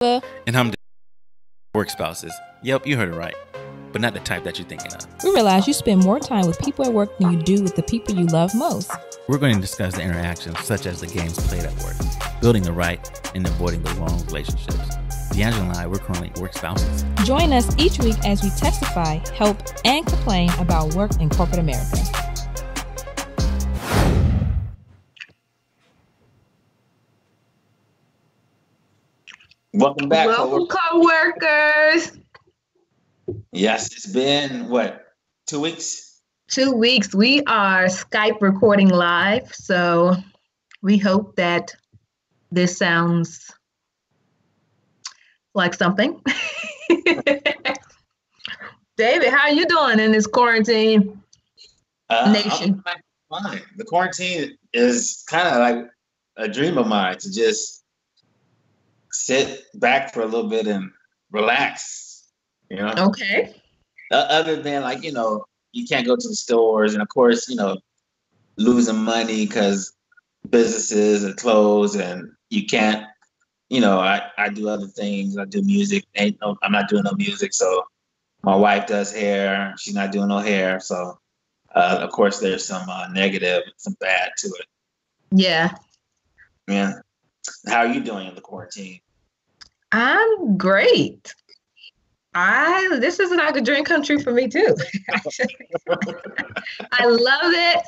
And I'm work spouses. Yep, you heard it right. But not the type that you're thinking of. We realize you spend more time with people at work than you do with the people you love most. We're going to discuss the interactions such as the games played at work, building the right and avoiding the wrong relationships. D'Angelo and I, we're currently work spouses. Join us each week as we testify, help, and complain about work in corporate America. Welcome back, welcome, co-workers. Yes, it's been, 2 weeks? 2 weeks. We are Skype recording live, so we hope that this sounds like something. David, how are you doing in this quarantine nation? I'm fine. The quarantine is kind of like a dream of mine, to just sit back for a little bit and relax, Okay. Other than you can't go to the stores, and of course, losing money because businesses are closed, and you can't, I do other things. I do music. I'm not doing no music, so my wife does hair. She's not doing no hair, so of course there's some negative, some bad to it. Yeah. Yeah. How are you doing in the quarantine? I'm great. This is like a dream come true for me too. I love it.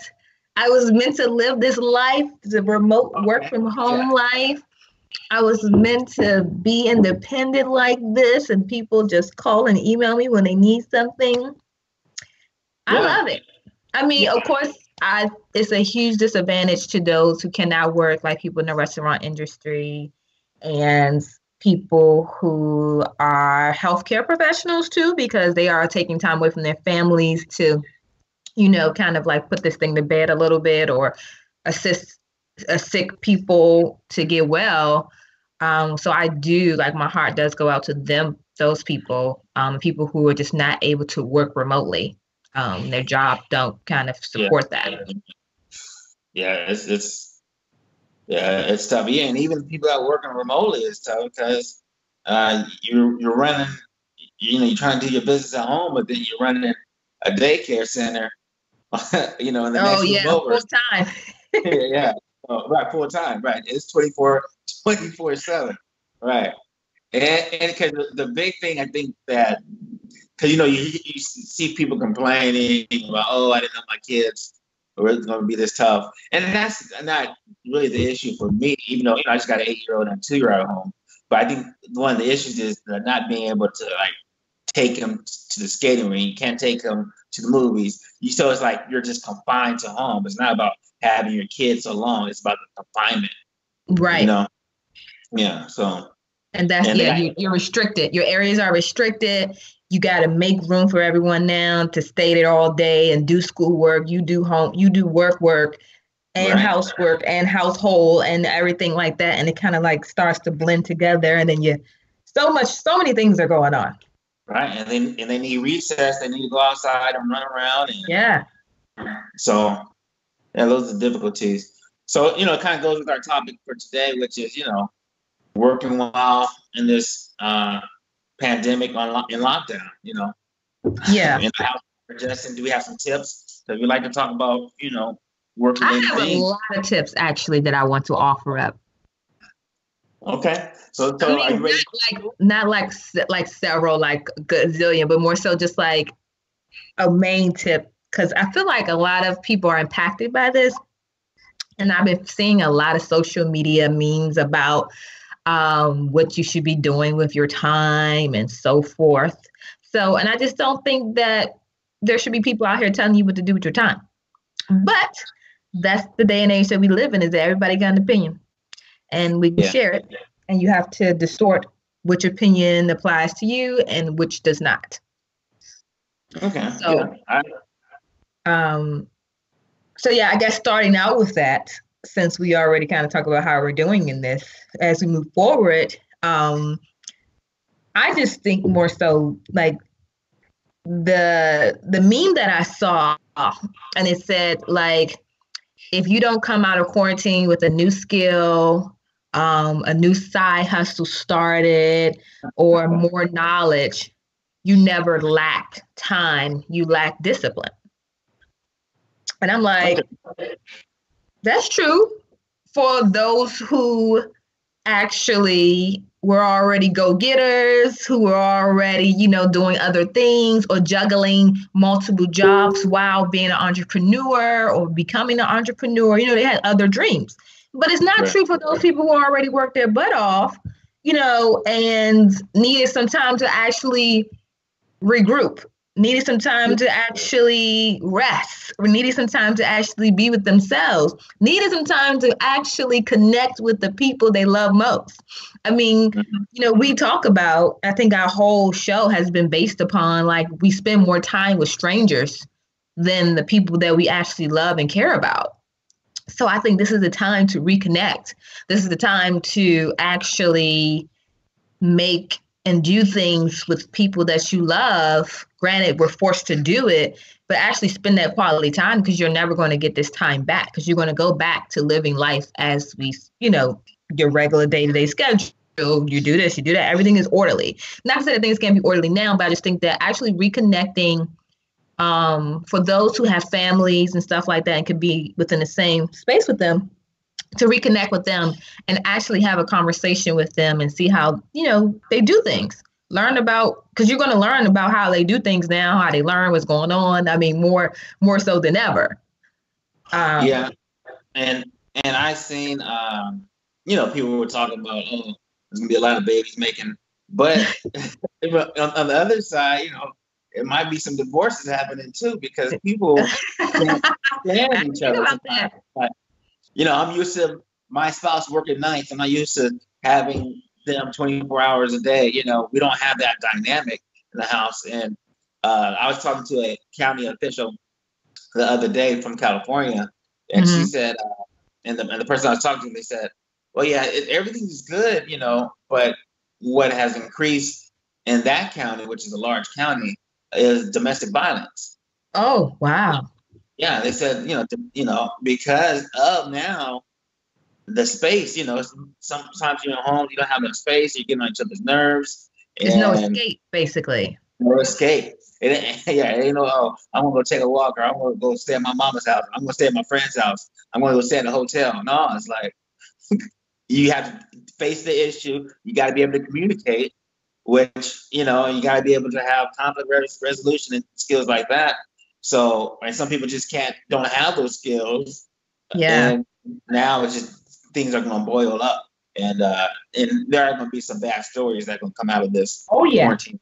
I was meant to live this life, the remote work from home life. I was meant to be independent like this, and people just call and email me when they need something. I love it. I mean, of course, it's a huge disadvantage to those who cannot work, like people in the restaurant industry and people who are healthcare professionals too, because they are taking time away from their families to, kind of like put this thing to bed a little bit or assist sick people to get well. So I do, my heart does go out to them, those people, people who are just not able to work remotely. Their job don't kind of support that. Yeah, it's tough. Yeah, and even people that are working remotely is tough because you're running, you're trying to do your business at home, but then you're running a daycare center, in the next room over. Full time. Yeah. Oh, right, full time. Right. It's 24/7. Right. And because the big thing, I think that, because, you see people complaining about, I didn't know my kids were going to be this tough. And that's not really the issue for me, even though, I just got an 8-year-old and a 2-year-old at home. But I think one of the issues is not being able to, take them to the skating rink. You can't take them to the movies. So it's like you're just confined to home. It's not about having your kids so long. It's about the confinement. Right. Yeah. So. And you're restricted. Your areas are restricted. You got to make room for everyone now to stay there all day and do schoolwork. You do work and housework and household and everything like that. And it kind of starts to blend together. And then so many things are going on. Right. And they need recess. They need to go outside and run around. So, those are difficulties. So, it kind of goes with our topic for today, which is, working while in this pandemic in lockdown, Yeah. And how, Justin, do we have some tips that we'd like to talk about, working? I have a lot of tips actually that I want to offer up. Okay. So are you ready? Not like several, gazillion, but more so just like a main tip, because I feel like a lot of people are impacted by this. And I've been seeing a lot of social media memes about what you should be doing with your time and so forth. So, and I just don't think that there should be people out here telling you what to do with your time. But that's the day and age that we live in, is that everybody got an opinion and we can share it. And you have to distort which opinion applies to you and which does not. Okay. So, I guess starting out with that, since we already kind of talk about how we're doing in this, as we move forward, I just think more so like the meme that I saw, and it said if you don't come out of quarantine with a new skill a new side hustle started, or more knowledge, you never lack time, you lack discipline. And I'm like, that's true for those who actually were already go-getters, who were already, doing other things or juggling multiple jobs while being an entrepreneur or becoming an entrepreneur. They had other dreams. But it's not true for those people who already worked their butt off, and needed some time to actually regroup, needed some time to actually rest, or needed some time to actually be with themselves, needed some time to actually connect with the people they love most. I mean, we talk about, I think our whole show has been based upon, like, we spend more time with strangers than the people that we actually love and care about. So I think this is the time to reconnect. This is the time to actually make and do things with people that you love. Granted, we're forced to do it, but actually spend that quality time, because you're never going to get this time back, because you're going to go back to living life as we, your regular day-to-day schedule. You do this, you do that. Everything is orderly. Not to say that things can't be orderly now, but I just think that actually reconnecting, for those who have families and stuff like that and could be within the same space with them, to reconnect with them and actually have a conversation with them and see how, they do things. Learn about, because you're going to learn about how they do things now, how they learn what's going on. I mean, more so than ever. And I seen, people were talking about, there's gonna be a lot of babies making, but on the other side, it might be some divorces happening too, because people can't stand each other. I'm used to my spouse working nights. I'm not used to having them 24 hours a day. We don't have that dynamic in the house. And I was talking to a county official the other day from California, and she said, and the person I was talking to, they said, well, yeah, everything's good, but what has increased in that county, which is a large county, is domestic violence. Oh, wow. Yeah, they said, because of now the space, sometimes you're at home, you don't have no space, you're getting on each other's nerves. There's no escape, basically. No escape. It ain't no, I'm going to go take a walk, or I'm going to go stay at my mama's house. I'm going to stay at my friend's house. I'm going to go stay at a hotel. No, it's like, you have to face the issue. You got to be able to communicate, which, you got to be able to have conflict resolution and skills like that. So, and some people just don't have those skills. Yeah. And now it's just, things are going to boil up, and there are going to be some bad stories that are going to come out of this. Oh, yeah. Quarantine.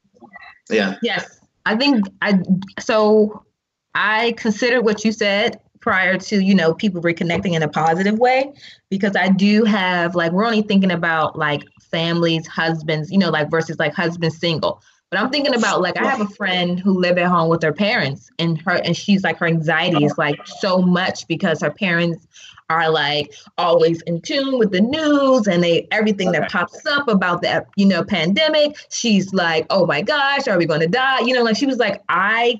Yeah. Yes. I think I considered what you said prior to, people reconnecting in a positive way, because I do have, like, we're only thinking about, like, families, husbands, versus, like, husbands single. But I'm thinking about, like, I have a friend who live at home with her parents, and she's like, her anxiety is, like, so much because her parents are, like, always in tune with the news, and everything that pops up about that, pandemic, she's like, oh my gosh, are we going to die? Like, she was like, I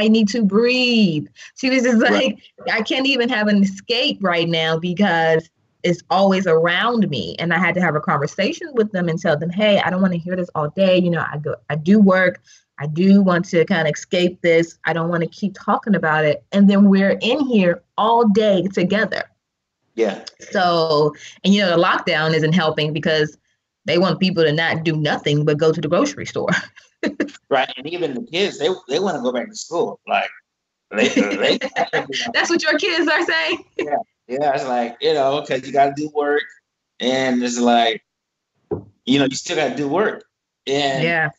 need to breathe. She was just like, I can't even have an escape right now because is always around me. And I had to have a conversation with them and tell them, hey, I don't want to hear this all day. I do work. I do want to kind of escape this. I don't want to keep talking about it. And then we're in here all day together. Yeah. So, and the lockdown isn't helping because they want people to not do nothing but go to the grocery store. Right. And even the kids, they want to go back to school. Like, they that's what your kids are saying? Yeah. Yeah, it's like, because you got to do work, and it's like, you still got to do work, and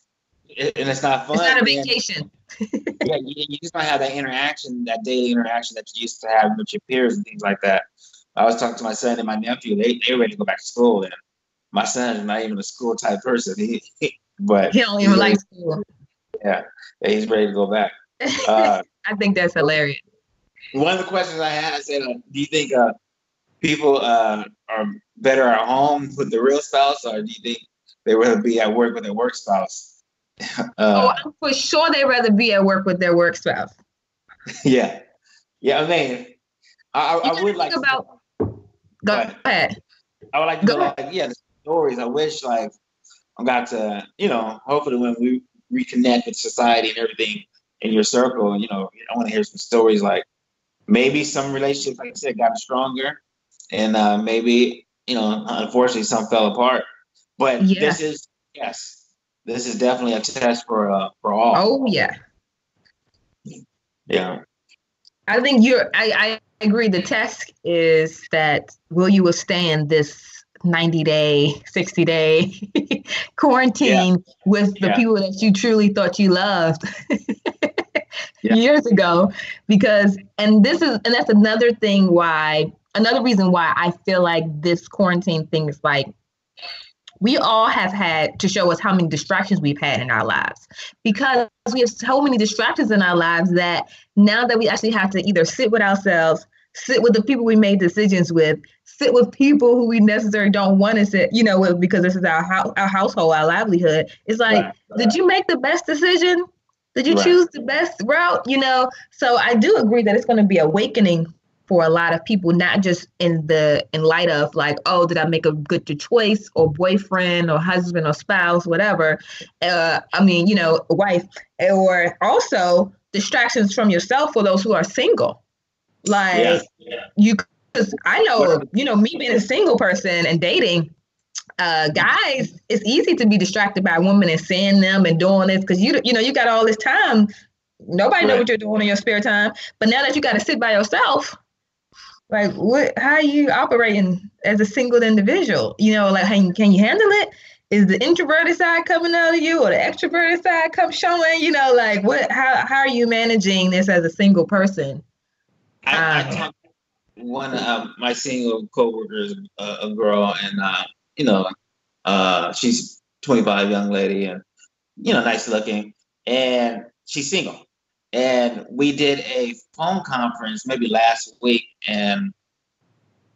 and it's not fun. It's not a vacation. You just don't have that interaction, that daily interaction that you used to have with your peers and things like that. I was talking to my son and my nephew; they're ready to go back to school, and my son is not even a school type person. But he don't even like school. Yeah, he's ready to go back. I think that's hilarious. One of the questions I had said, do you think people are better at home with the real spouse, or do you think they rather be at work with their work spouse? I'm for sure they'd rather be at work with their work spouse. Yeah. I mean, I would like about. Go ahead. I would like to know, like, the stories. I wish, like, I got to, hopefully when we reconnect with society and everything in your circle, and, I want to hear some stories, like, maybe some relationships, like I said, got stronger, and maybe, unfortunately, some fell apart. But this is definitely a test for all. Oh, yeah. Yeah. I think I agree. The test is that will you withstand this 90-day, 60-day quarantine with the people that you truly thought you loved years ago? And that's another reason why I feel like this quarantine thing is like, we all have had to show us how many distractions we've had in our lives, because we have so many distractions in our lives that now that we actually have to either sit with ourselves, sit with the people we made decisions with, sit with people who we necessarily don't want to sit, with, because this is our household, our livelihood. It's like, did you make the best decision? Did you choose the best route? So I do agree that it's going to be awakening for a lot of people, not just in light of like, oh, did I make a good choice, or boyfriend or husband or spouse, whatever. Wife, or also distractions from yourself for those who are single. Like because I know, me being a single person and dating, guys, it's easy to be distracted by women and seeing them and doing this because you got all this time. Nobody knows what you're doing in your spare time. But now that you got to sit by yourself, like, how are you operating as a single individual? Like, can you handle it? Is the introverted side coming out of you, or the extroverted side showing? Like, how are you managing this as a single person? I talked to one of my single coworkers, a girl, and she's 25, young lady, and nice looking, and she's single. And we did a phone conference maybe last week, and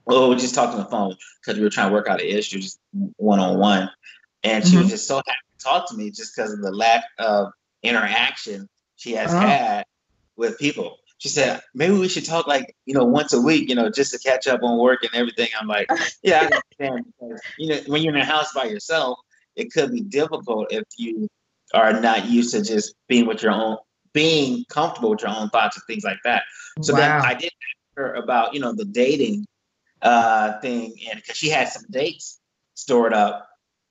we just talked on the phone because we were trying to work out an issue just one-on-one. And she was just so happy to talk to me just because of the lack of interaction she has had with people. She said, maybe we should talk like, once a week, just to catch up on work and everything. I'm like, yeah, I understand. Because, when you're in a house by yourself, it could be difficult if you are not used to just being comfortable with your own thoughts and things like that. So then I did ask her about, the dating thing, and because she had some dates stored up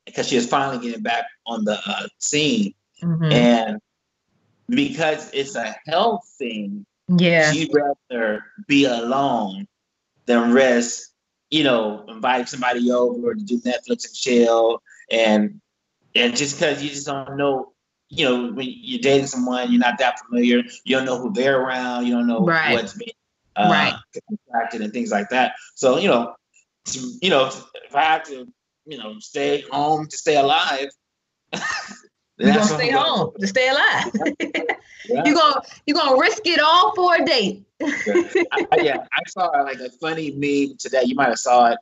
because she was finally getting back on the scene. And because it's a health thing, she'd rather be alone than risk, inviting somebody over to do Netflix and chill. And just because you just don't know, when you're dating someone, you're not that familiar. You don't know who they're around. You don't know what's being contracted and things like that. So, if I have to, stay home to stay alive, you're gonna stay home to stay alive. You're gonna risk it all for a date. I saw like a funny meme today. You might have saw it.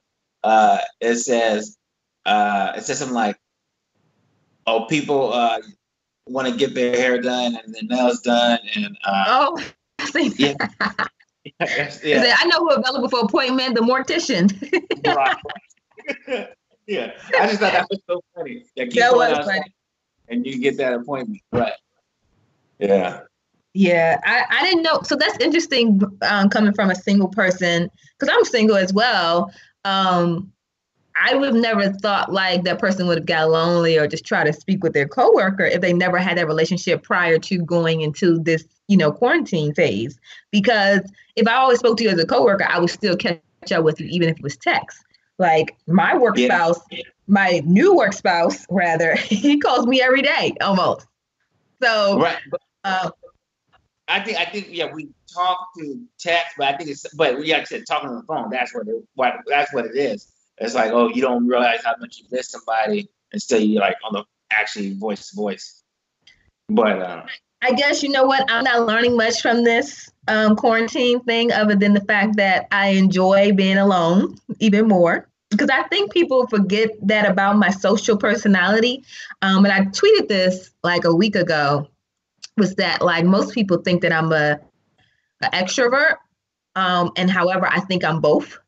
It says something like, "Oh, people want to get their hair done and their nails done," and I see. I know who available for appointment, the mortician. Yeah, I just thought that was so funny. That was funny. And you get that appointment, right? Yeah. Yeah, I didn't know. So that's interesting coming from a single person, because I'm single as well. I would have never thought like that person would have got lonely or just try to speak with their coworker if they never had that relationship prior to going into this, quarantine phase. Because if I always spoke to you as a coworker, I would still catch up with you, even if it was text. Like my work spouse, my new work spouse, rather, he calls me every day almost. So, I think, we talk to text, but I think like I said, talking on the phone, that's what it is. It's like, oh, you don't realize how much you miss somebody until you're like on the actually voice to voice. But I guess, you know what? I'm not learning much from this quarantine thing other than the fact that I enjoy being alone even more. Because I think people forget that about my social personality. And I tweeted this like a week ago, was that like most people think that I'm an extrovert. And however, I think I'm both.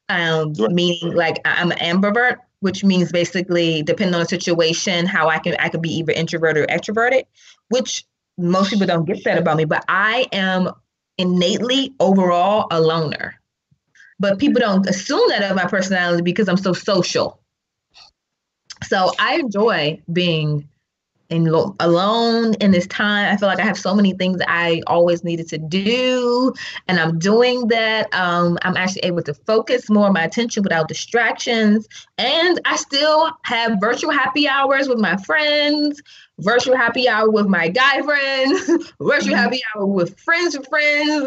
Right. Meaning like I'm an ambivert, which means basically depending on the situation, how I could be either introverted or extroverted, which most people don't get that about me, but I am innately overall a loner. But people don't assume that of my personality because I'm so social. So I enjoy being alone in this time. I feel like I have so many things I always needed to do, and I'm doing that. I'm actually able to focus more of my attention without distractions, and I still have virtual happy hours with my friends, virtual happy hour with my guy friends, virtual happy hour with friends,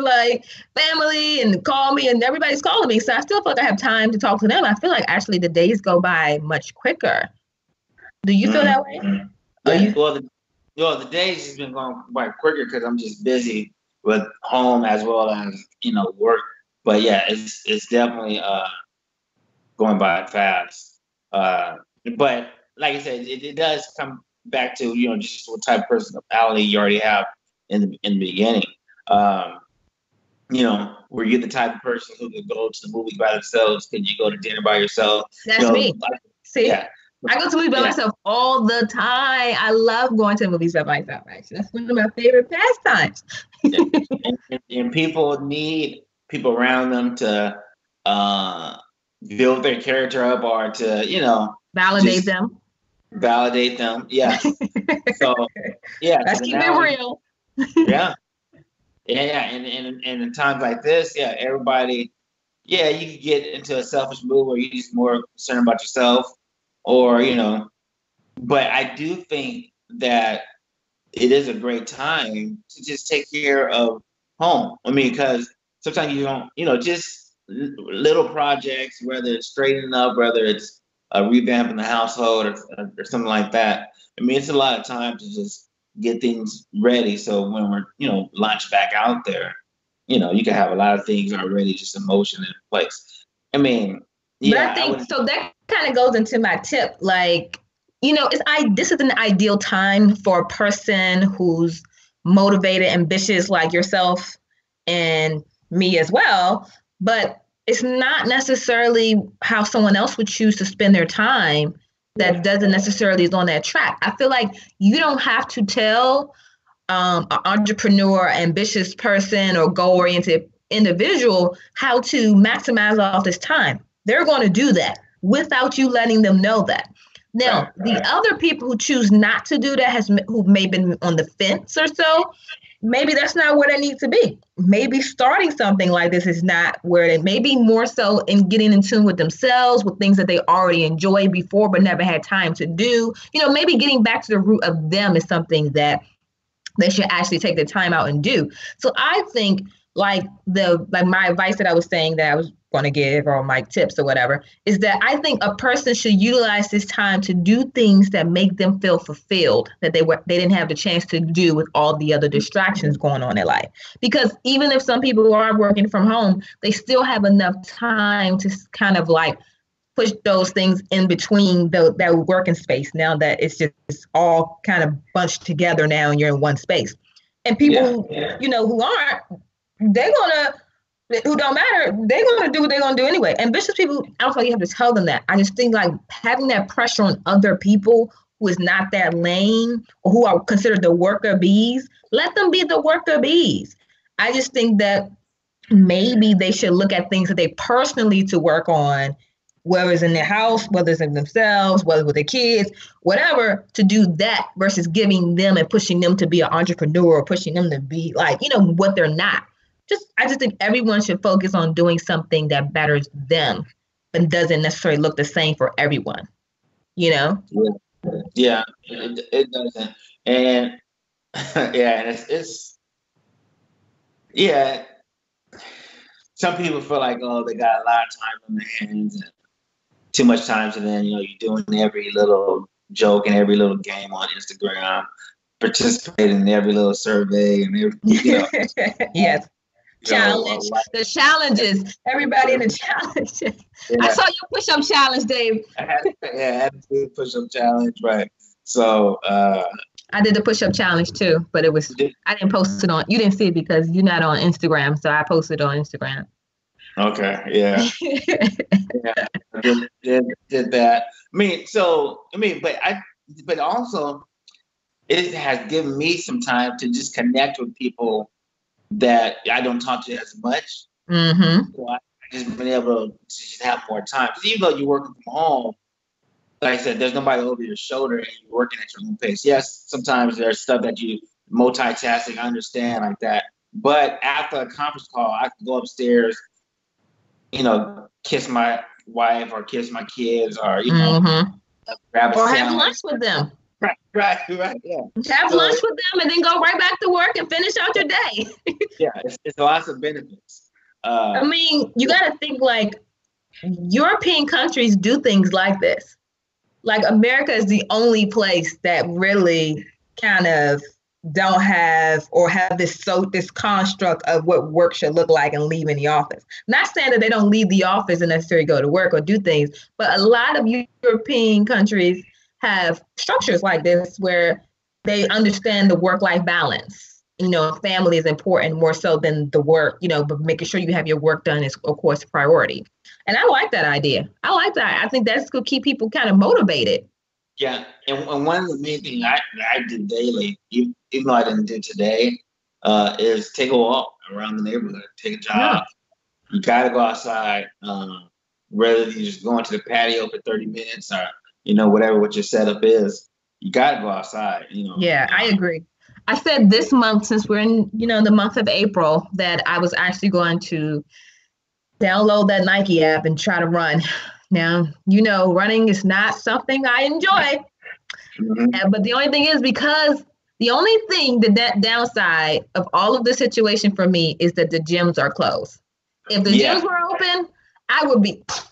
like family, and call me, and everybody's calling me. So I still feel like I have time to talk to them. I feel like actually the days go by much quicker. Do you feel that way? Yeah, well, the days has been going quite quicker because I'm just busy with home as well as work. But yeah, it's definitely going by fast. But like I said, it does come back to just what type of personality you already have in the beginning. Were you the type of person who could go to the movie by themselves? Could you go to dinner by yourself? That's me. See. Yeah. I go to movies by myself all the time. I love going to the movies by myself, actually. That's one of my favorite pastimes. and people need people around them to build their character up or to, validate them. Validate them. Yeah. So, yeah. Let's keep it real. Yeah. Yeah. And in times like this, yeah, everybody, yeah, you can get into a selfish mood where you're just more concerned about yourself. Or, but I do think that it is a great time to just take care of home. I mean, because sometimes you don't, just little projects, whether it's straightening up, whether it's revamping the household or something like that. I mean, it's a lot of time to just get things ready. So when we're, launch back out there, you can have a lot of things already just in motion in place. I mean, yeah. But I think so that kind of goes into my tip. Like, this is an ideal time for a person who's motivated, ambitious like yourself and me as well. But it's not necessarily how someone else would choose to spend their time that doesn't necessarily is on that track. I feel like you don't have to tell an entrepreneur, ambitious person, or goal-oriented individual how to maximize off this time. They're going to do that without you letting them know that. Now, the other people who choose not to do that, who may have been on the fence or so, maybe that's not where they need to be. Maybe starting something like this is not where they may be, more so in getting in tune with themselves, with things that they already enjoyed before but never had time to do. Maybe getting back to the root of them is something that they should actually take the time out and do. So I think like my advice that I was saying that I was going to give, or my tips or whatever, is that I think a person should utilize this time to do things that make them feel fulfilled, that they didn't have the chance to do with all the other distractions going on in life. Because even if some people are working from home, they still have enough time to kind of like push those things in between that working space, now that it's just all kind of bunched together now and you're in one space. And people who aren't, who don't matter, they're going to do what they're going to do anyway. Ambitious people, I don't feel like you have to tell them that. I just think like having that pressure on other people who is not that lane or who are considered the worker bees, let them be the worker bees. I just think that maybe they should look at things that they personally need to work on, whether it's in their house, whether it's in themselves, whether with their kids, whatever, to do that versus giving them and pushing them to be an entrepreneur or pushing them to be like, what they're not. I just think everyone should focus on doing something that betters them, but doesn't necessarily look the same for everyone, Yeah, it doesn't. And yeah, and it's some people feel like, oh, they got a lot of time on their hands and too much time, so then you're doing every little joke and every little game on Instagram, participating in every little survey and everything. Yes. Challenge. The challenges. Everybody in the challenges. Yeah. I saw your push-up challenge, Dave. I had to do the push-up challenge, right? So I did the push-up challenge too, but I didn't post it on. You didn't see it because you're not on Instagram, so I posted it on Instagram. Okay. Yeah. Yeah. Did that. But also it has given me some time to just connect with people that I don't talk to as much. Mm-hmm. So I just been able to just have more time. Because even though you're working from home, like I said, there's nobody over your shoulder and you're working at your own pace. Yes, sometimes there's stuff that you multitasking, I understand like that. But after a conference call, I can go upstairs, kiss my wife or kiss my kids or, Mm-hmm. grab a Or sandwich. have lunch with them. Right, yeah. Have lunch with them and then go right back to work and finish out your day. Yeah, it's lots of benefits. I mean, you got to think like European countries do things like this. Like America is the only place that really kind of don't have or have this construct of what work should look like and leaving the office. Not saying that they don't leave the office and necessarily go to work or do things, but a lot of European countries have structures like this where they understand the work-life balance. Family is important more so than the work, but making sure you have your work done is, of course, a priority. And I like that idea. I like that. I think that's going to keep people kind of motivated. Yeah. And one of the main things I do daily, even though I didn't do today, is take a walk around the neighborhood, take a jog. Yeah. You got to go outside, whether you just go into the patio for 30 minutes or, whatever what your setup is. You got to go outside, Yeah, I agree. I said this month, since we're in, the month of April, that I was actually going to download that Nike app and try to run. Now, running is not something I enjoy. Mm-hmm. But the only thing is because the only thing that downside of all of the situation for me is that the gyms are closed. If the gyms were open,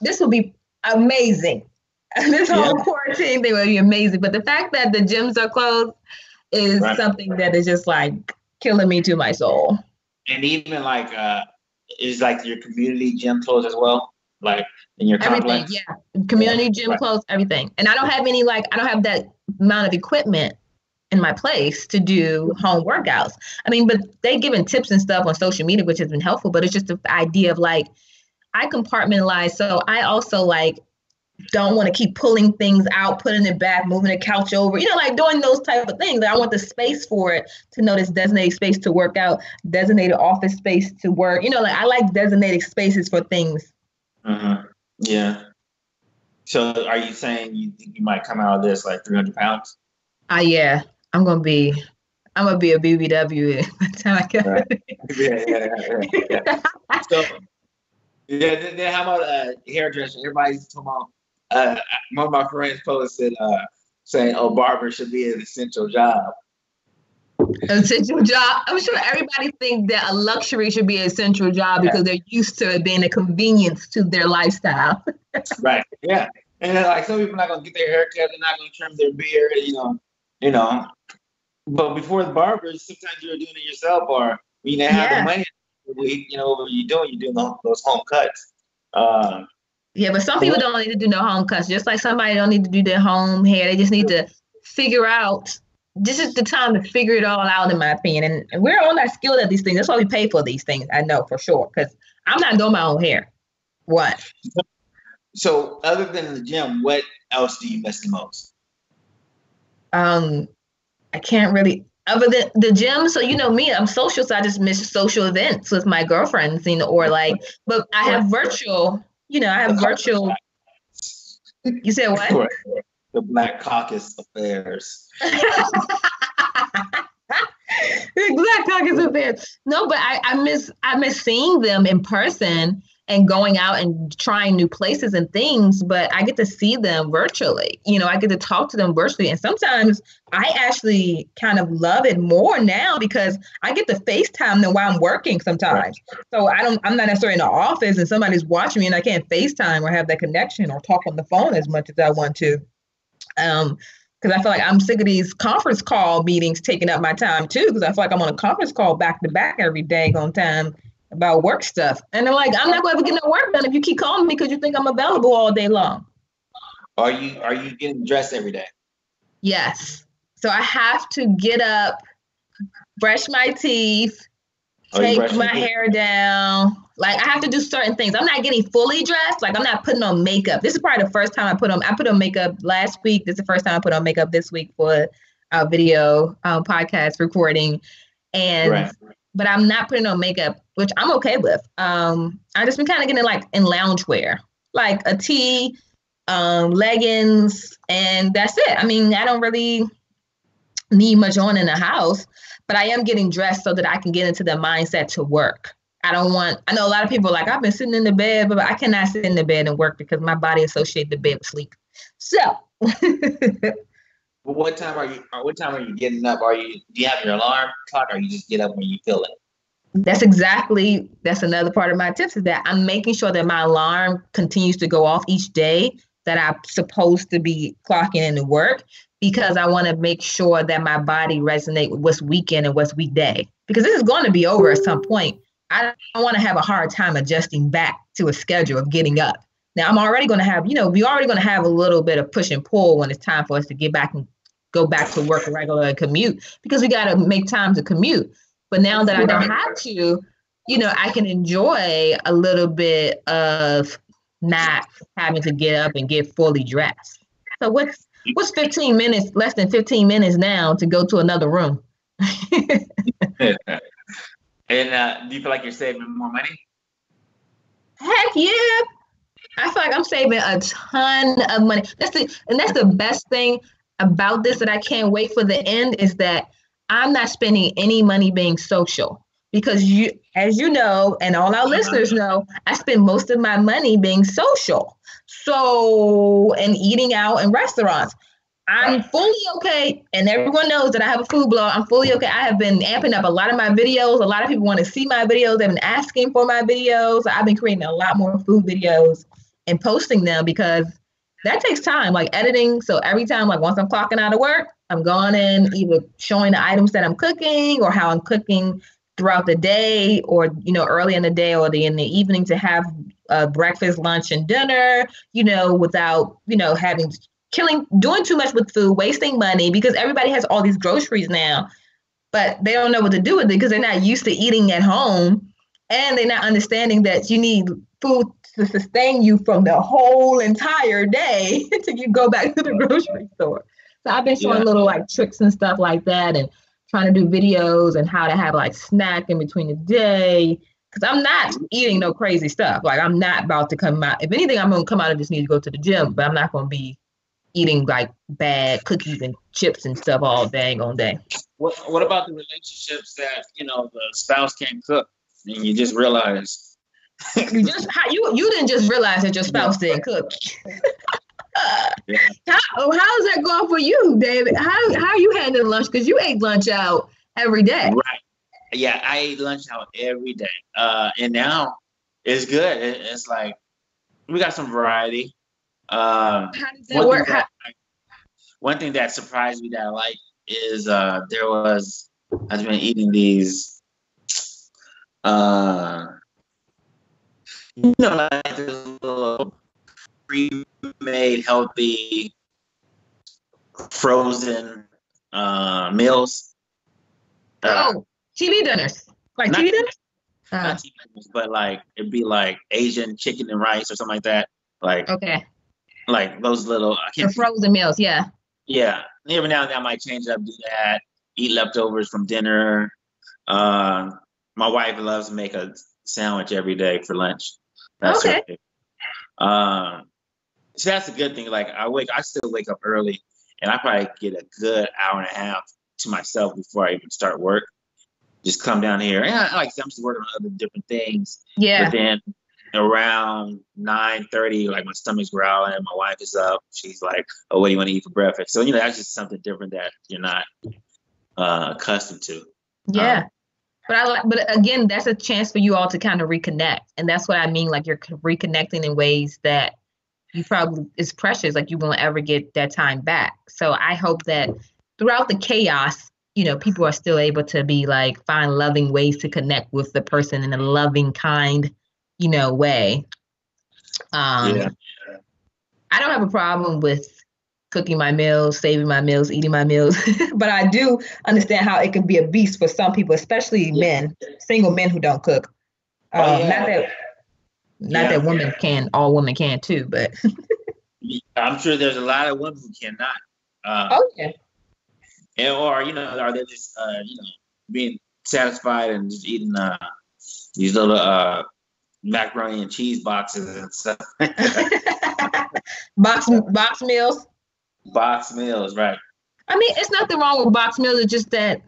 this would be amazing. This whole quarantine thing would be amazing. But the fact that the gyms are closed is something that is just like killing me to my soul. And even like, is like your community gym closed as well? Like in your complex? Everything, yeah. Community gym closed, everything. And I don't have that amount of equipment in my place to do home workouts. I mean, but they giving tips and stuff on social media, which has been helpful, but it's just the idea of like, I compartmentalize. So I also don't want to keep pulling things out, putting it back, moving the couch over, doing those type of things. I want the space for it to know this designated space to work out, designated office space to work. I like designated spaces for things. Mm-hmm. Yeah. So are you saying you think you might come out of this like 300 pounds? Yeah. I'm going to be a BBW by the time I get Yeah. So, then how about hairdresser? Everybody's talking about, one of my friends posted saying, barber should be an essential job. Essential job. I'm sure everybody thinks that a luxury should be an essential job because they're used to it being a convenience to their lifestyle. Right. Yeah. And like some people are not going to get their haircut, they're not going to trim their beard, But before the barbers, sometimes you're doing it yourself, or you didn't have the money. What you're doing those home cuts. Yeah, but some people don't need to do no home cuts. Just like somebody don't need to do their home hair. They just need to figure out. This is the time to figure it all out, in my opinion. And we're all not skilled at these things. That's why we pay for these things. I know for sure, because I'm not doing my own hair. What? So other than the gym, what else do you miss the most? I can't really, other than the gym. So, me, I'm social. So I just miss social events with my girlfriends, but I have virtual, virtual. You said what? The Black Caucus affairs. Black Caucus affairs. No, but I miss seeing them in person and going out and trying new places and things, but I get to see them virtually. I get to talk to them virtually. And sometimes I actually kind of love it more now because I get to FaceTime them while I'm working sometimes. So I'm not necessarily in the office and somebody's watching me and I can't FaceTime or have that connection or talk on the phone as much as I want to. Because I feel like I'm sick of these conference call meetings taking up my time too, because I feel like I'm on a conference call back to back every day on time about work stuff. And I'm like, I'm not going to get no work done if you keep calling me because you think I'm available all day long. Are you getting dressed every day? Yes. So I have to get up, brush my teeth, take my hair down, Like I have to do certain things. I'm not getting fully dressed. Like I'm not putting on makeup. This is probably the first time I put on makeup last week. This is the first time I put on makeup this week for our video podcast recording. And but I'm not putting on makeup, which I'm okay with. I just been kind of getting like in loungewear, like a tee, leggings, and that's it. I mean, I don't really need much on in the house, but I am getting dressed so that I can get into the mindset to work. I know a lot of people are like, I've been sitting in the bed, but I cannot sit in the bed and work because my body associates the bed with sleep. So. But what time are you getting up? Do you have your alarm clock, or you just get up when you feel it? That's another part of my tips is that I'm making sure that my alarm continues to go off each day that I'm supposed to be clocking in to work, because I want to make sure that my body resonates with what's weekend and what's weekday, because this is going to be over at some point. I don't want to have a hard time adjusting back to a schedule of getting up. Now I'm already going to have, we're already going to have a little bit of push and pull when it's time for us to get back and go back to work regular commute, because we got to make time to commute. But now that I don't have to, I can enjoy a little bit of not having to get up and get fully dressed. So what's 15 minutes, less than 15 minutes now to go to another room? And do you feel like you're saving more money? Heck yeah. I feel like I'm saving a ton of money. That's the best thing about this that I can't wait for the end, is that I'm not spending any money being social, because as you know, and all our listeners know, I spend most of my money being social. So, and eating out in restaurants. I'm fully okay, and everyone knows that I have a food blog. I'm fully okay. I have been amping up a lot of my videos. A lot of people want to see my videos. They've been asking for my videos. I've been creating a lot more food videos and posting them, because that takes time, like editing. So every time, like once I'm clocking out of work, I'm going in either showing the items that I'm cooking or how I'm cooking throughout the day, or, early in the day or in the evening to have breakfast, lunch, and dinner, without, doing too much with food, wasting money, because everybody has all these groceries now, but they don't know what to do with it because they're not used to eating at home, and they're not understanding that you need food to sustain you from the whole entire day until you go back to the grocery store. So I've been showing little like tricks and stuff like that, and trying to do videos and how to have like snack in between the day. Because I'm not eating no crazy stuff. Like I'm not about to come out. If anything, I'm going to come out and just need to go to the gym, but I'm not going to be eating like bad cookies and chips and stuff all dang on day. What about the relationships that, the spouse can't cook and you just realize? You didn't just realize that your spouse didn't cook. How's that going for you, David? How are you handling lunch? Because you ate lunch out every day. Right. Yeah, I ate lunch out every day. And now it's good. It's like we got some variety. How does that work? One thing that surprised me that I like is I've been eating these like this little pre-made healthy frozen meals. TV dinners. Like TV dinners? Not TV dinners, but like it'd be like Asian chicken and rice or something like that. Like like those little frozen meals, yeah. Yeah. Every now and then I might change it up, do that, eat leftovers from dinner. My wife loves to make a sandwich every day for lunch. That's her thing. So that's a good thing. Like I still wake up early, and I probably get a good hour and a half to myself before I even start work. Just come down here. And I'm just working on other different things. Yeah. But then around 9:30, like my stomach's growling and my wife is up. She's like, "Oh, what do you want to eat for breakfast?" So that's just something different that you're not accustomed to. Yeah. But again, that's a chance for you all to kind of reconnect. And that's what I mean. Like you're reconnecting in ways that you probably is precious. Like you won't ever get that time back. So I hope that throughout the chaos, people are still able to be like, find loving ways to connect with the person in a loving, kind, way. I don't have a problem with cooking my meals, saving my meals, eating my meals. But I do understand how it can be a beast for some people, especially men, single men who don't cook. Not that women can, all women can too, but I'm sure there's a lot of women who cannot. Or are they just being satisfied and just eating these little macaroni and cheese boxes and stuff. box meals. Box meals, right? I mean, it's nothing wrong with box meals. It's just that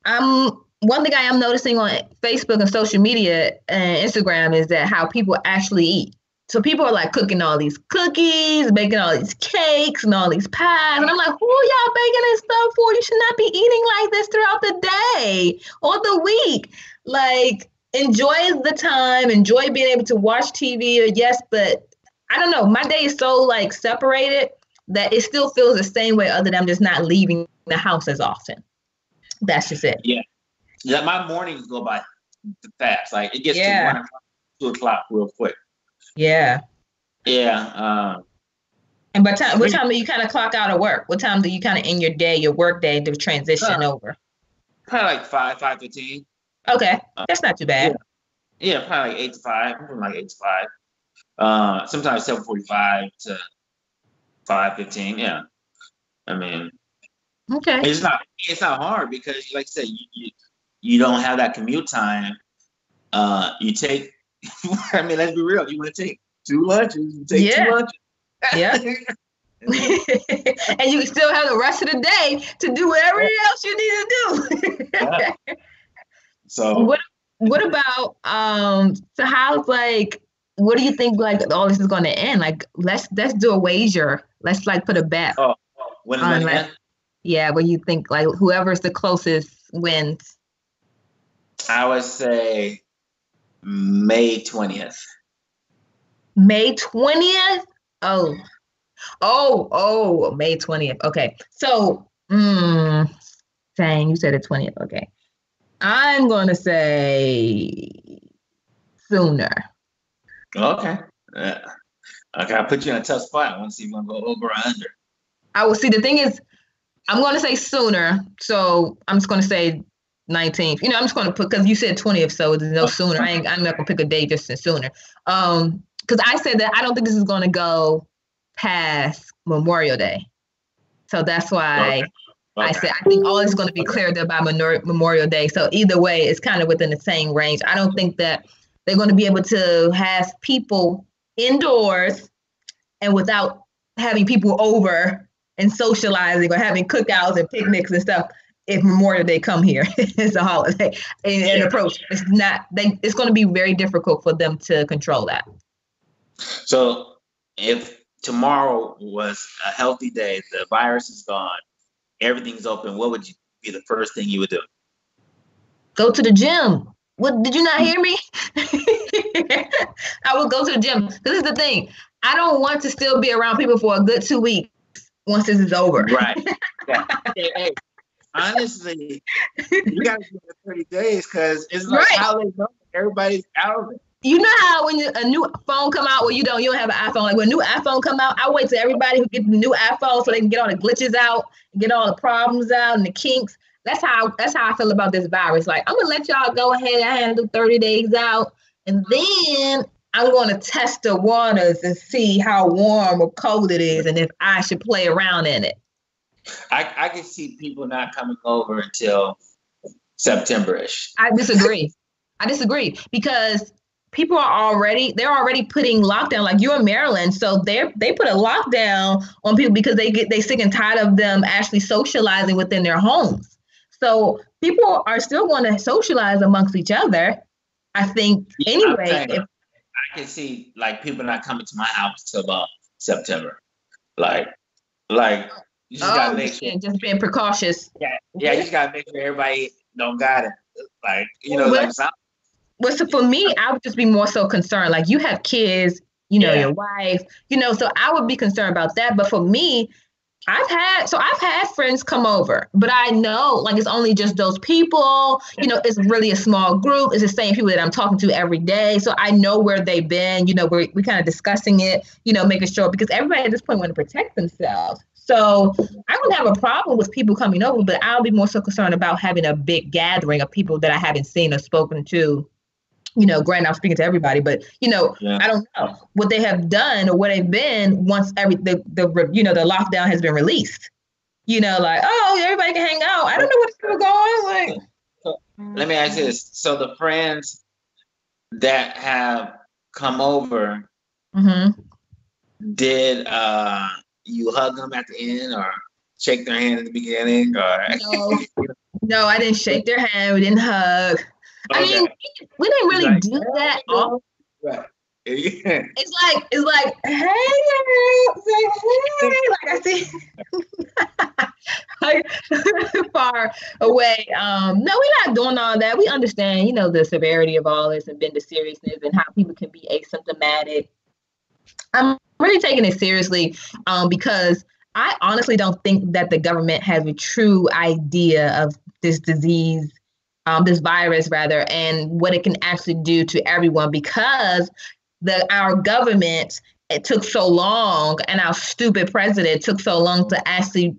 one thing I am noticing on Facebook and social media and Instagram is that how people actually eat. So people are like cooking all these cookies, baking all these cakes and all these pies. And I'm like, who are y'all baking this stuff for? You should not be eating like this throughout the day or the week. Like, enjoy the time, enjoy being able to watch TV, yes, but I don't know. My day is so like separated that it still feels the same way other than I'm just not leaving the house as often. That's just it. Yeah, my mornings go by fast. Like, it gets to 1 o'clock, 2 o'clock real quick. Yeah. Yeah. And what time do you kind of clock out of work? What time do you kind of end your day, your work day, to transition over? Probably like 5:15. Okay, that's not too bad. Yeah, probably like 8 to 5. From like 8 to 5. Sometimes 7:45 to 5:15. Yeah. I mean, okay. It's not hard because, like I said, you don't have that commute time. You take. I mean, let's be real. You want to take 2 lunches. You take 2 lunches. Yeah. And you can still have the rest of the day to do whatever else you need to do. So what about so how's like, what do you think like all this is going to end? Like, let's do a wager. Let's like put a bet. When is it end? Yeah, what you think, like whoever's the closest wins? I would say May 20th. May 20th? Oh, May 20th. Okay. So, dang, you said the 20th. Okay. I'm going to say sooner. Okay. Okay, I'll put you in a tough spot. I want to see if you want to go over or under. I will see. The thing is, I'm going to say sooner. So I'm just going to say 19th. I'm just going to put, because you said 20th, so there's no sooner. I'm not going to pick a date just sooner. Because I said that I don't think this is going to go past Memorial Day. So that's why I said I think all is going to be cleared up by Memorial Day. So either way, it's kind of within the same range. I don't think that they're going to be able to have people indoors and without having people over and socializing or having cookouts and picnics and stuff. If Memorial Day come here, it's a holiday and approach. It's not. It's going to be very difficult for them to control that. So, if tomorrow was a healthy day, the virus is gone, everything's open, what would be the first thing you would do? Go to the gym. What, did you not hear me? I would go to the gym. This is the thing. I don't want to still be around people for a good 2 weeks once this is over. Right. Hey, honestly, you got to do it 30 days because it's like holidays. Everybody's out of it. You know how when a new phone come out, well, you don't have an iPhone. Like when a new iPhone come out, I wait till everybody who gets the new iPhone so they can get all the glitches out, get all the problems out and the kinks. That's how I feel about this virus. Like, I'm gonna let y'all go ahead and handle 30 days out, and then I'm going to test the waters and see how warm or cold it is, and if I should play around in it. I can see people not coming over until September-ish. I disagree because people they're already putting lockdown, like you're in Maryland. So they put a lockdown on people because they sick and tired of them actually socializing within their homes. So people are still going to socialize amongst each other, I think. Anyway, I can see like people not coming to my house till about September. Like you just gotta make sure. Just being precautious. Yeah, you just gotta make sure everybody don't got it. Like, Well, so for me, I would just be more so concerned. Like, you have kids, your wife, so I would be concerned about that. But for me, I've had friends come over, but I know like it's only just those people, it's really a small group. It's the same people that I'm talking to every day. So I know where they've been, we're kind of discussing it, making sure, because everybody at this point want to protect themselves. So I don't have a problem with people coming over, but I'll be more so concerned about having a big gathering of people that I haven't seen or spoken to granted, I'm speaking to everybody, but I don't know what they have done or what they've been once the lockdown has been released. Like, oh, everybody can hang out. I don't know what's going on. Like, let me ask you this: so the friends that have come over, did you hug them at the end or shake their hand at the beginning? Or no, I didn't shake their hand. We didn't hug. Okay. I mean, we didn't really do that often. Right. It's like, hey, like I see, like far away. No, we're not doing all that. We understand, the severity of all this and then the seriousness and how people can be asymptomatic. I'm really taking it seriously because I honestly don't think that the government has a true idea of this disease, this virus rather, and what it can actually do to everyone because our government, it took so long and our stupid president took so long to actually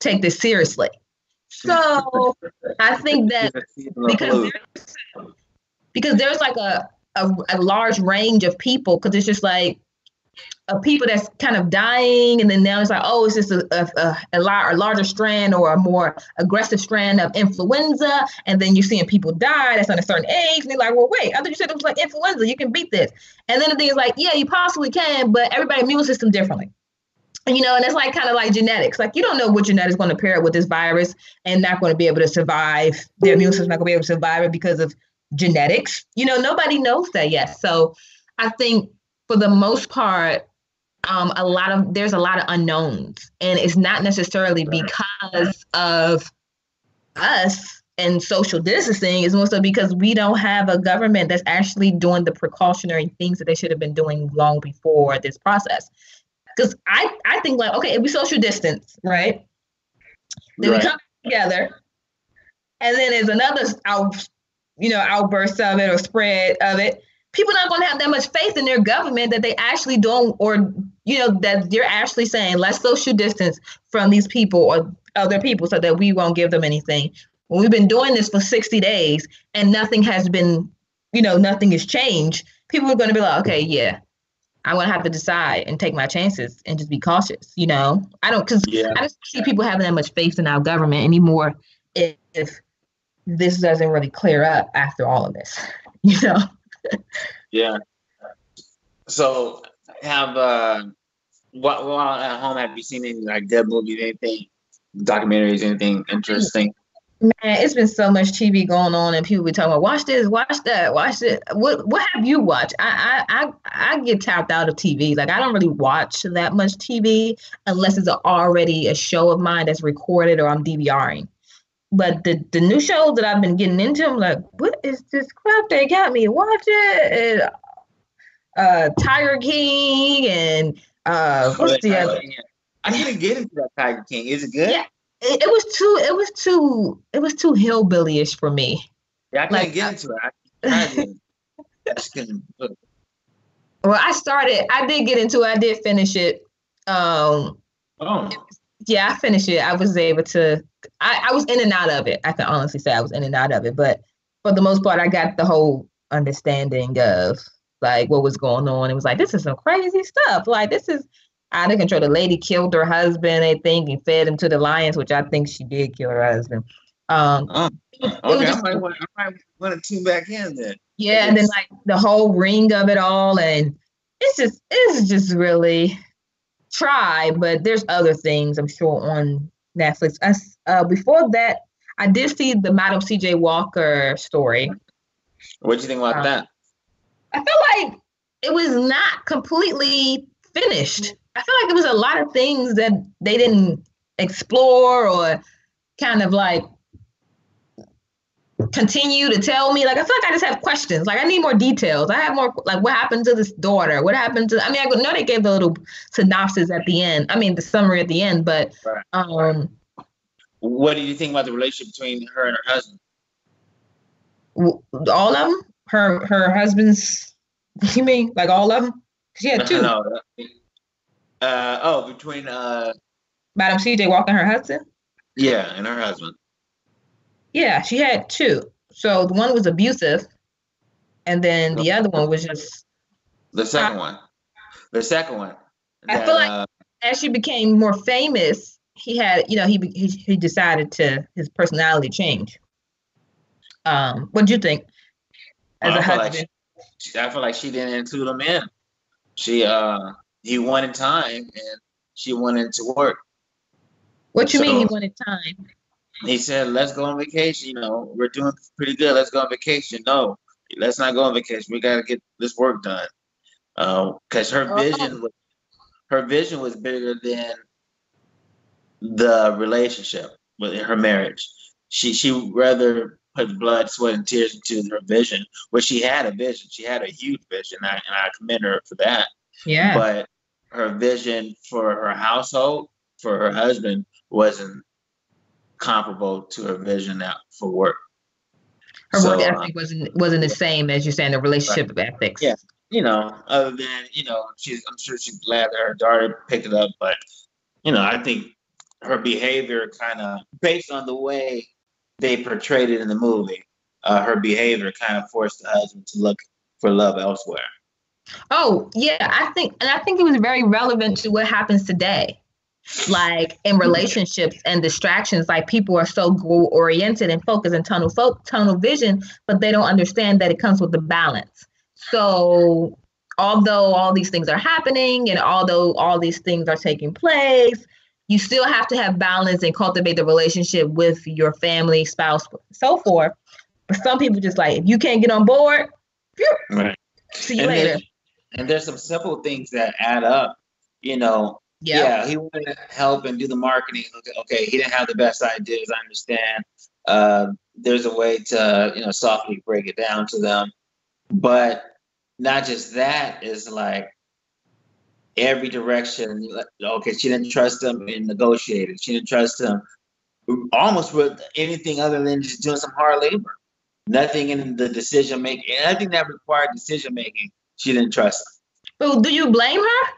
take this seriously. So I think that because there's like a large range of people, because it's just like people that's kind of dying, and then now it's like, oh, it's just a larger strand or a more aggressive strand of influenza, and then you're seeing people die that's on a certain age, and they're like, well, wait, I thought you said it was like influenza, you can beat this. And then the thing is like, yeah, you possibly can, but everybody's immune system differently. And it's like kind of like genetics. Like, you don't know what genetic is going to pair with this virus and not going to be able to survive. Their immune system not going to be able to survive it because of genetics. Nobody knows that yet. So I think for the most part, there's a lot of unknowns, and it's not necessarily because of us and social distancing. It's more so because we don't have a government that's actually doing the precautionary things that they should have been doing long before this process. Because I think like, okay, if we social distance, right? Then we come together, and then there's another outburst of it or spread of it. People not going to have that much faith in their government that they actually don't, or, that they're actually saying, let's social distance from these people or other people so that we won't give them anything. When we've been doing this for 60 days and nothing has been, nothing has changed, people are going to be like, okay, yeah, I'm going to have to decide and take my chances and just be cautious. I don't see people having that much faith in our government anymore if this doesn't really clear up after all of this, Yeah. So while at home, have you seen any like good movies, anything, documentaries, anything interesting? Man, it's been so much TV going on, and people be talking about watch this, watch that, watch it. What have you watched? I get tapped out of TV. Like, I don't really watch that much TV unless it's already a show of mine that's recorded or I'm DVRing. But the new shows that I've been getting into, I'm like, what is this crap they got me watching? Tiger King and what's the other? I didn't get into that Tiger King. Is it good? Yeah, it was too hillbilly-ish for me. Yeah, I couldn't get into it. Well, I did get into it. I did finish it. Yeah, I finished it. I was able to. I was in and out of it. I can honestly say I was in and out of it, but for the most part, I got the whole understanding of like what was going on. It was like, this is some crazy stuff. Like, this is out of control. The lady killed her husband, I think, and fed him to the lions, which I think she did kill her husband. Okay, I might want to tune back in then. Yeah, and then like the whole ring of it all, and it's just really try. But there's other things I'm sure on Netflix. Before that, I did see the Madam C.J. Walker story. What do you think about that? I feel like it was not completely finished. I feel like it was a lot of things that they didn't explore or kind of like continue to tell me. Like, I feel like I just have questions. Like, I need more details. I have more, like, what happened to this daughter? What happened to, I mean, I know they gave the little synopsis at the end. I mean, the summary at the end, but what do you think about the relationship between her and her husband? All of them? Her husband's, you mean like all of them? She had two. No. Between Madam C.J. Walker and her husband? Yeah, and her husband. Yeah, she had two. So the one was abusive, And then the other one was just the second one. The second one. I feel like as she became more famous, he had, he decided his personality change. What do you think? As a husband, I feel like she didn't include him in. He wanted time and she wanted to work. What you mean he wanted time? He said, "Let's go on vacation. We're doing pretty good. Let's go on vacation." No, let's not go on vacation. We got to get this work done. Because her vision was bigger than the relationship with her marriage. She rather put blood, sweat, and tears into her vision. Well, she had a vision. She had a huge vision, and I commend her for that. Yeah. But her vision for her household, for her husband, wasn't comparable to her vision for work. Her work ethic wasn't the same as you're saying the relationship ethics. Yeah. Other than, I'm sure she's glad that her daughter picked it up, but, I think her behavior kind of, based on the way they portrayed it in the movie, her behavior kind of forced the husband to look for love elsewhere. Oh, yeah, I think it was very relevant to what happens today. Like in relationships and distractions, like people are so goal oriented and focused and tunnel vision, but they don't understand that it comes with the balance. So although all these things are happening and although all these things are taking place, you still have to have balance and cultivate the relationship with your family, spouse, so forth. But some people just like, if you can't get on board, right. See you later. And there's some simple things that add up, Yeah, he wanted to help and do the marketing. Okay, he didn't have the best ideas, I understand. There's a way to, softly break it down to them. But not just that, is like every direction. Okay, she didn't trust him in negotiating. She didn't trust him almost with anything other than just doing some hard labor. Nothing in the decision making. Anything that required decision making, she didn't trust him. Well, do you blame her?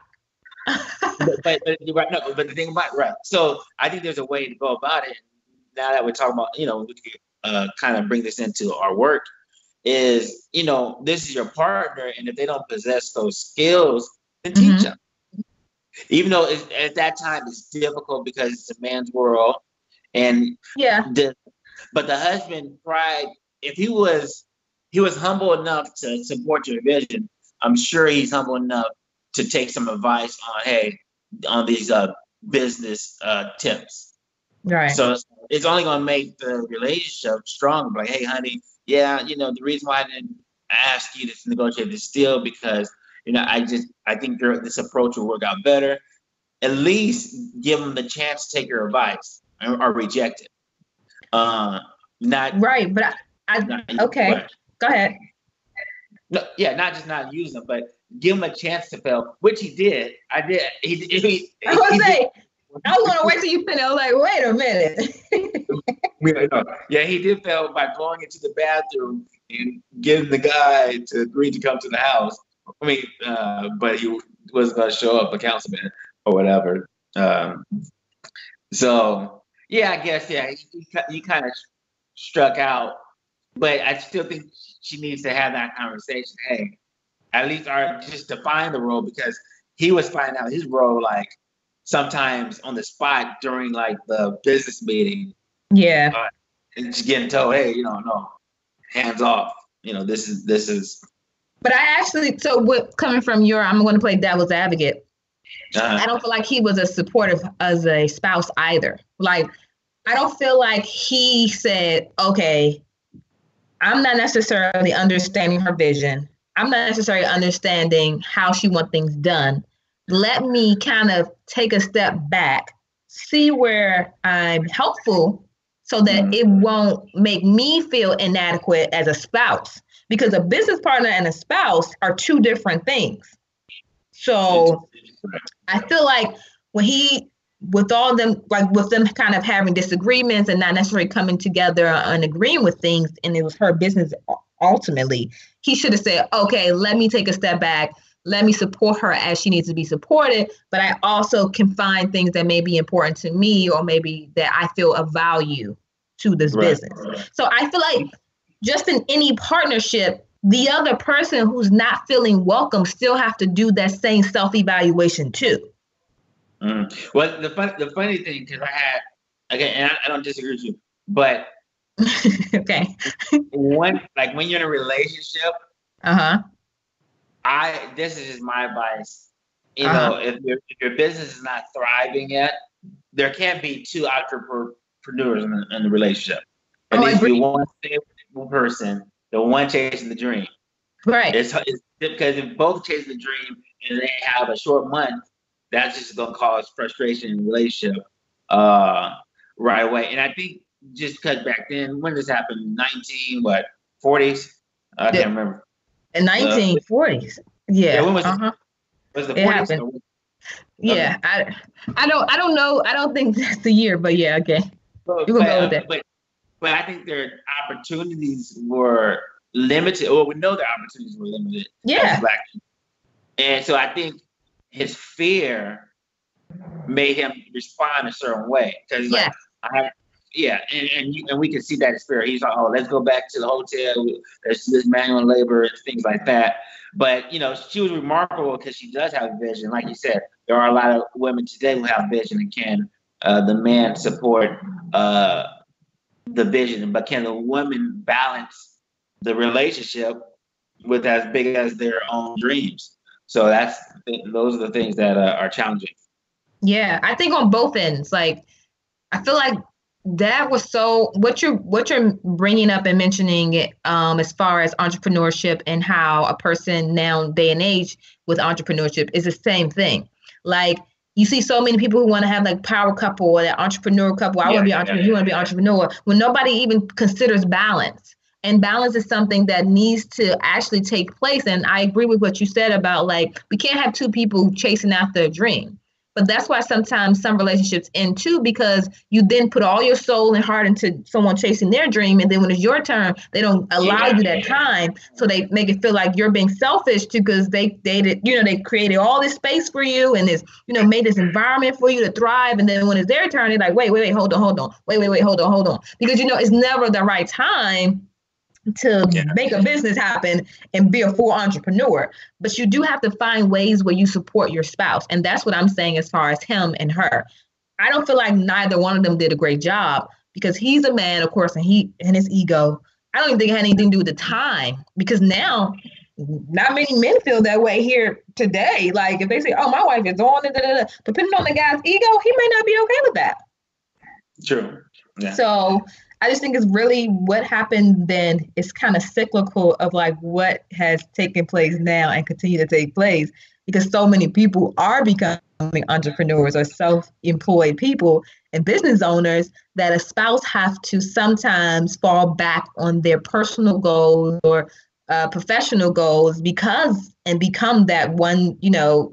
but the thing about so I think there's a way to go about it. Now that we're talking about, we could kind of bring this into our work, is this is your partner, and if they don't possess those skills, then teach them. Even though at that time it's difficult because it's a man's world, and but the husband pride, if he was humble enough to support your vision, I'm sure he's humble enough to take some advice on these business tips. Right. So it's only going to make the relationship stronger. Like, hey, honey, the reason why I didn't ask you to negotiate this deal because, I think this approach will work out better. At least give them the chance to take your advice or reject it. Not right, but okay. Right. Go ahead. No, not just not use them, but give him a chance to fail, which he did. I did. I was going to wait till you finish. I was like, wait a minute. Yeah, he did fail by going into the bathroom and getting the guy to agree to come to the house. But he wasn't going to show up, a councilman or whatever. So, I guess, he kind of struck out. But I still think she needs to have that conversation. Hey, at least just define the role, because he was finding out his role like sometimes on the spot during like the business meeting. Yeah. And just getting told, hey, no, hands off. This is. But coming from I'm going to play devil's advocate. I don't feel like he was as supportive as a spouse either. Like, I don't feel like he said, okay, I'm not necessarily understanding her vision. I'm not necessarily understanding how she wants things done. Let me kind of take a step back, see where I'm helpful so that it won't make me feel inadequate as a spouse. Because a business partner and a spouse are two different things. So I feel like with them kind of having disagreements and not necessarily coming together and agreeing with things, and it was her business ultimately, he should have said, okay, let me take a step back. Let me support her as she needs to be supported. But I also can find things that may be important to me, or maybe that I feel of value to this business. So I feel like just in any partnership, the other person who's not feeling welcome still have to do that same self-evaluation too. Well, the funny thing, because and I don't disagree with you, but okay. when you're in a relationship, this is just my advice. You know, if your business is not thriving yet, there can't be two entrepreneurs in the relationship. There needs to be one stable person, the one chasing the dream. Right. It's because if both chase the dream and they have a short month, that's just gonna cause frustration in the relationship right away. And I think just because back then, when this happened, 40s? I can't remember. In 1940s. Yeah. When was it? Was the 40s? Happened. Yeah. Okay. I don't know. I don't think that's the year, but yeah, okay. But I think their opportunities were limited. Well, we know their opportunities were limited. Yeah. Black people. And so I think his fear made him respond a certain way. Because and we can see that spirit. He's like, oh, let's go back to the hotel. There's this manual labor and things like that. But, you know, she was remarkable because she does have a vision. Like you said, there are a lot of women today who have vision and can the man support the vision, but can the woman balance the relationship with as big as their own dreams? So those are the things that are challenging. Yeah, I think on both ends, like I feel like that was so what you're bringing up and mentioning as far as entrepreneurship and how a person now day and age with entrepreneurship is the same thing. Like you see so many people who want to have like power couple or that entrepreneur couple. I want to be an entrepreneur. You want to be an entrepreneur when nobody even considers balance. And balance is something that needs to actually take place. And I agree with what you said about like, we can't have two people chasing after a dream. But that's why sometimes some relationships end too, because you then put all your soul and heart into someone chasing their dream. And then when it's your turn, they don't allow you that time. So they make it feel like you're being selfish too, because they created all this space for you and this, made this environment for you to thrive. And then when it's their turn, they're like, wait, hold on. Wait, hold on. Because, it's never the right time to make a business happen and be a full entrepreneur. But you do have to find ways where you support your spouse. And that's what I'm saying as far as him and her. I don't feel like neither one of them did a great job because he's a man, of course, and his ego. I don't even think it had anything to do with the time because now not many men feel that way here today. Like if they say, oh, my wife is on it, depending on the guy's ego, he may not be okay with that. True. Yeah. So I just think it's really what happened then is kind of cyclical of like what has taken place now and continue to take place because so many people are becoming entrepreneurs or self-employed people and business owners that a spouse have to sometimes fall back on their personal goals or professional goals and become that one,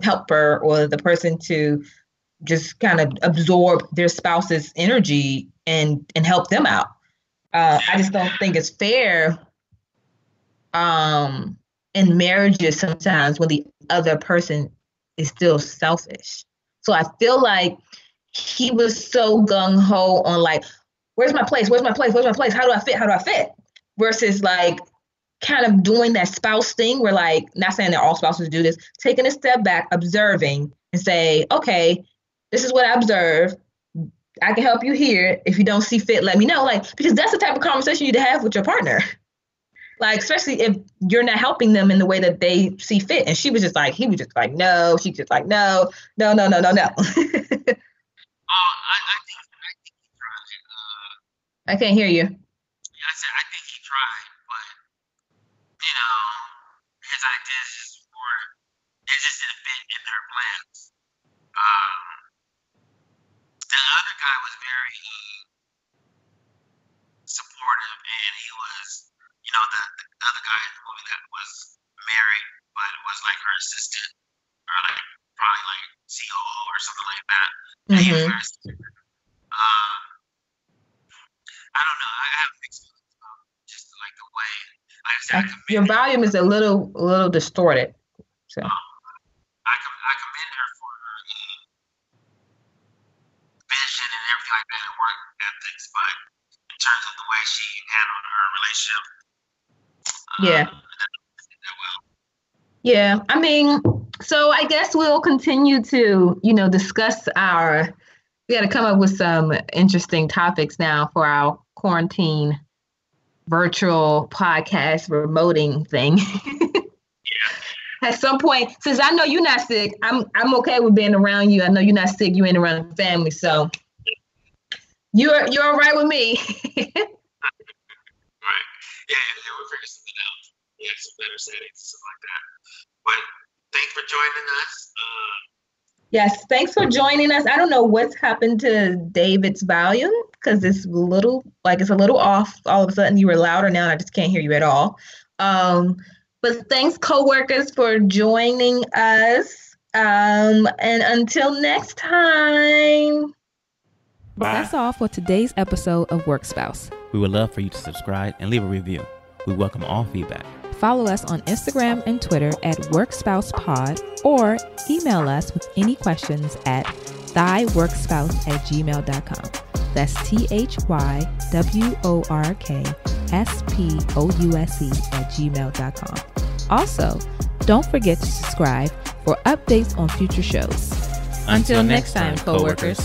helper or the person to just kind of absorb their spouse's energy and help them out. I just don't think it's fair in marriages sometimes when the other person is still selfish. So I feel like he was so gung-ho on like, where's my place? How do I fit? Versus like kind of doing that spouse thing where like, not saying that all spouses do this, taking a step back, observing and say, okay, this is what I observe. I can help you here. If you don't see fit, let me know. Like, because that's the type of conversation you need to have with your partner. Like, especially if you're not helping them in the way that they see fit. And he was just like, no. She's just like, no. I think he tried. I can't hear you. I said, I think he tried, but, his ideas just didn't fit in their plans. The other guy was very supportive, and he was, the other guy in the movie that was married, but was like her assistant, or like probably like COO or something like that. And he was very supportive. I don't know. I have mixed feelings about just like the way. Like I said, your volume is a little distorted. So. I commend her for her vision and everything like that and work ethics, but in terms of the way she handled her relationship, Yeah, I mean, so I guess we'll continue to, discuss we got to come up with some interesting topics now for our quarantine virtual podcast remoting thing. At some point, since I know you're not sick, I'm okay with being around you. I know you're not sick, you ain't around the family, so you're all right with me. Right. Yeah, we'll figure something out. Yeah, some better settings, stuff like that. But thanks for joining us. Yes, thanks for joining us. I don't know what's happened to David's volume because it's a little off. All of a sudden you were louder now and I just can't hear you at all. But thanks, coworkers, for joining us. And until next time. Bye. That's all for today's episode of Work Spouse. We would love for you to subscribe and leave a review. We welcome all feedback. Follow us on Instagram and Twitter at WorksPousePod or email us with any questions at thyworkspouse@gmail.com. That's THYWORKSPOUSE@gmail.com. Also, don't forget to subscribe for updates on future shows. Until next time, coworkers.